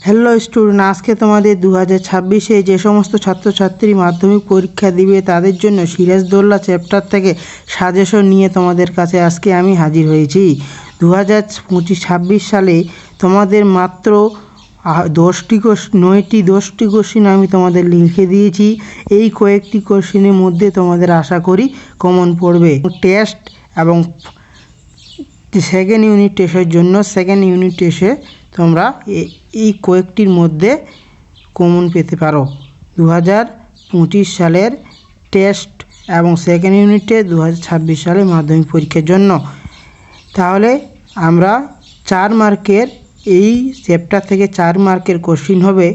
Hello student, আজকে তোমাদের 2026-এ যে সমস্ত ছাত্রছাত্রী মাধ্যমিক পরীক্ষা দিবে তাদের জন্য সিরাজদৌল্লা চ্যাপ্টার থেকে সাজেশন নিয়ে তোমাদের কাছে আজকে আমি হাজির হয়েছি। 2025-26 সালে তোমাদের মাত্র 10টি কোশ্চিন আমি তোমাদের লিখে দিয়েছি। এই কয়েকটি কোশ্চিনের মধ্যে তোমাদের আশা করি কমন পড়বে। টেস্ট এবং সেকেন্ড ইউনিট টেস্টের জন্য সেকেন্ড ইউনিট টেস্টে তোমরা এই কয়েকটির মধ্যে কমন পেতে পারো। 2025 সালের টেস্ট এবং সেকেন্ড ইউনিটে 2026 সালে মাধ্যমিক পরীক্ষার জন্য। তাহলে আমরা 4 মার্কের এই চ্যাপ্টার থেকে 4 মার্কের কোশ্চিন হবে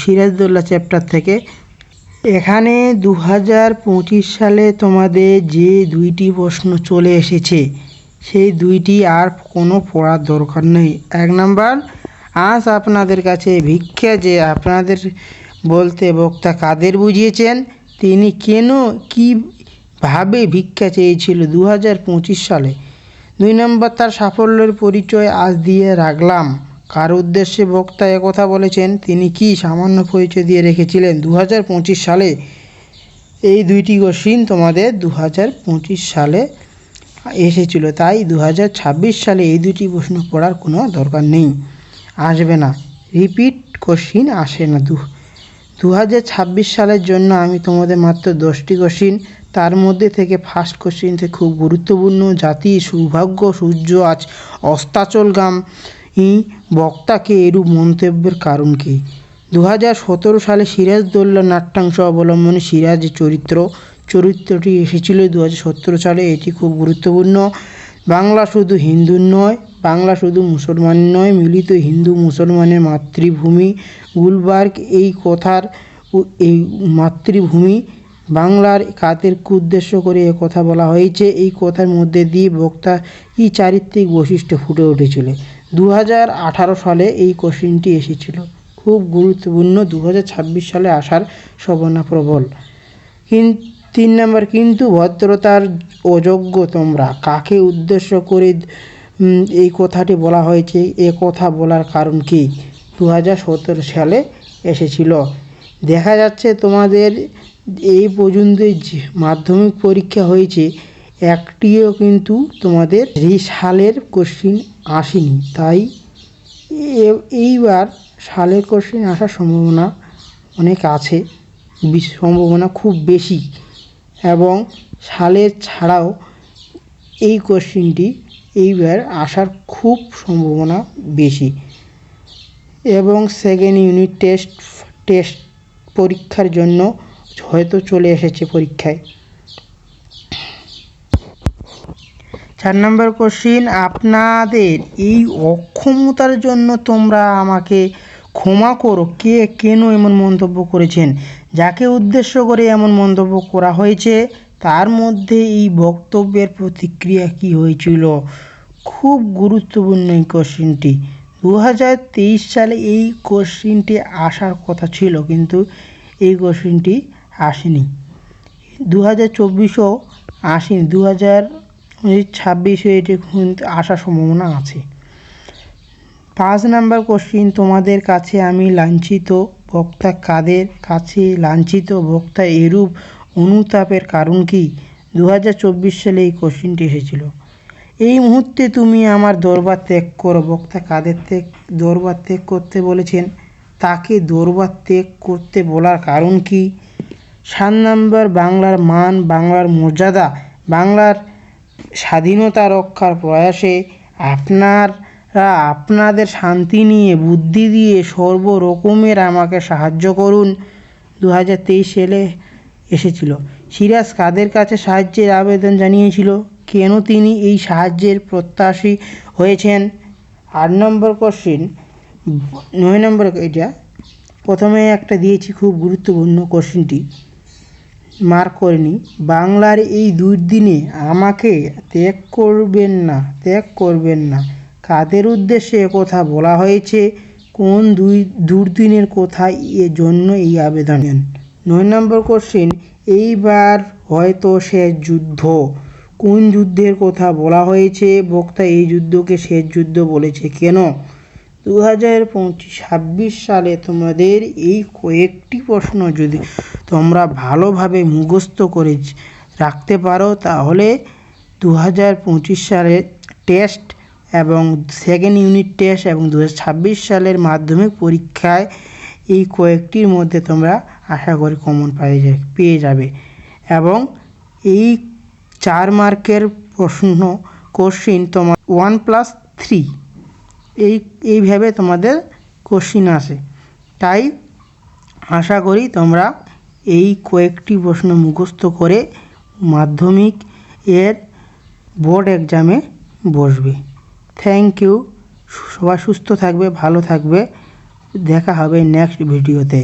সিরাজদৌল্লা চ্যাপ্টার থেকে। এখানে 2025 সালে তোমাদের যে 2টি প্রশ্ন চলে এসেছে সেই 2টি আর কোনো পড়ার দরকার নেই। 1 নাম্বার, আজ আপনাদের কাছে ভিক্ষা যে আপনাদের বলতে বক্তা কাদের বুঝিয়েছেন, তিনি কেন কীভাবে ভিক্ষা চেয়েছিল 2025 সালে। 2 নম্বর, তার সাফল্যের পরিচয় আজ দিয়ে রাখলাম, কার উদ্দেশ্যে বক্তা একথা বলেছেন, তিনি কি সামান্য পরিচয় দিয়ে রেখেছিলেন 2025 সালে। এই 2টি কোশ্চিন তোমাদের 2025 সালে এসেছিল, তাই 2026 সালে এই 2টি প্রশ্ন পড়ার কোনো দরকার নেই, আসবে না, রিপিট কোশ্চিন আসে না। 2026 সালের জন্য আমি তোমাদের মাত্র 10টি কোশ্চিন, তার মধ্যে থেকে ফার্স্ট কোশ্চিনটি খুব গুরুত্বপূর্ণ। জাতি সৌভাগ্য সূর্য আজ অস্তাচলগামী, বক্তাকে এরূপ মন্তব্যের কারণ কী। 2017 সালে সিরাজদৌল্লা নাট্যাংশ অবলম্বনে সিরাজের চরিত্রটি এসেছিল 2017 সালে, এটি খুব গুরুত্বপূর্ণ। বাংলা শুধু হিন্দুর নয়, বাংলা শুধু মুসলমানের নয়, মিলিত হিন্দু মুসলমানের মাতৃভূমি। গুলবার্গ এই কথার এই মাতৃভূমি বাংলার কাদের উদ্দেশ্য করে এ কথা বলা হয়েছে। এই কথার মধ্যে দিয়ে বক্তা কি চারিত্রিক বৈশিষ্ট্য ফুটে উঠেছিল। 2018 সালে এই কোশ্চিনটি এসেছিল, খুব গুরুত্বপূর্ণ, 2026 সালে আসার সম্ভাবনা প্রবল। 3 নম্বর, কিন্তু ভদ্রতার অযোগ্য তোমরা, কাকে উদ্দেশ্য করে এই কথাটি বলা হয়েছে, এ কথা বলার কারণ কি। 2017 সালে এসেছিল। দেখা যাচ্ছে তোমাদের এই পর্যন্ত মাধ্যমিক পরীক্ষা হয়েছে, একটিও কিন্তু তোমাদের এই সালের কোশ্চিন আসেনি, তাই এইবার সালের কোশ্চিন আসার সম্ভাবনা অনেক আছে, সম্ভাবনা খুব বেশি, এবং সালের ছাড়াও এই কোশ্চিনটি এইবার আসার খুব সম্ভাবনা বেশি। এবং সেকেন্ড ইউনিট টেস্ট পরীক্ষার জন্য হয়তো চলে এসেছে পরীক্ষায়। 4 নম্বর কোশ্চিন, আপনাদের এই অক্ষমতার জন্য তোমরা আমাকে ক্ষমা করো, কে কেন এমন মন্তব্য করেছেন, যাকে উদ্দেশ্য করে এমন মন্তব্য করা হয়েছে, তার মধ্যে এই বক্তব্যের প্রতিক্রিয়া কি হয়েছিল। খুব গুরুত্বপূর্ণ এই কোশ্চিনটি। 2023 সালে এই কোশ্চিনটি আসার কথা ছিল, কিন্তু এই কোশ্চিনটি আসেনি। 2024-ও আসেনি, 2026-এ এটি আসার সম্ভাবনা আছে। 5 নম্বর কোশ্চিন, তোমাদের কাছে আমি লাঞ্ছিত, বক্তা কাদের কাছে লাঞ্ছিত, বক্তা এরূপ অনুতাপের কারণ কি। 2024 সালে এই কোশ্চিনটি এসেছিল। এই মুহূর্তে তুমি আমার দরবার ত্যাগ করো, বক্তা কাদের দরবার ত্যাগ করতে বলেছেন, তাকে দরবার ত্যাগ করতে বলার কারণ কি। 7 নম্বর, বাংলার মান, বাংলার মর্যাদা, বাংলার স্বাধীনতা রক্ষার প্রয়াসে আপনারা আপনাদের শান্তি নিয়ে বুদ্ধি দিয়ে সর্বরকমের আমাকে সাহায্য করুন। 2023 সালে এসেছিল। সিরাজ কাদের কাছে সাহায্যের আবেদন জানিয়েছিল, কেন তিনি এই সাহায্যের প্রত্যাশী হয়েছেন। 8 নম্বর কোশ্চিন, 9 নম্বর, এটা প্রথমে একটা দিয়েছি, খুব গুরুত্বপূর্ণ কোশ্চিনটি, মার্ক করে নি। বাংলার এই দুর্দিনে আমাকে ত্যাগ করবেন না, কাদের উদ্দেশ্যে কথা বলা হয়েছে, কোন দুর্দিনের কথা, এর জন্য এই আবেদন। 9 নম্বর কোশ্চিন, এইবার হয়তো শেষ যুদ্ধ, কোন যুদ্ধের কথা বলা হয়েছে, বক্তা এই যুদ্ধকে শেষ যুদ্ধ বলেছে কেন। 2025-26 সালে তোমাদের এই কয়েকটি প্রশ্ন যদি তোমরা ভালোভাবে মুখস্থ করে রাখতে পারো, তাহলে 2025 সালের টেস্ট এবং সেকেন্ড ইউনিট টেস্ট এবং 2026 সালের মাধ্যমিক পরীক্ষায় এই কয়েকটির মধ্যে তোমরা আশা করি কমন পেয়ে যাবে। এবং এই 4 মার্কের প্রশ্ন কোশ্চিন তোমার 1+3 এইভাবে তোমাদের কোশ্চিন আসে। তাই আশা করি তোমরা এই কয়েকটি প্রশ্ন মুখস্থ করে মাধ্যমিক এর বোর্ড এক্সামে বসবে। Thank you. সবাই সুস্থ থাকবে, ভালো থাকবে। দেখা হবে নেক্সট ভিডিওতে।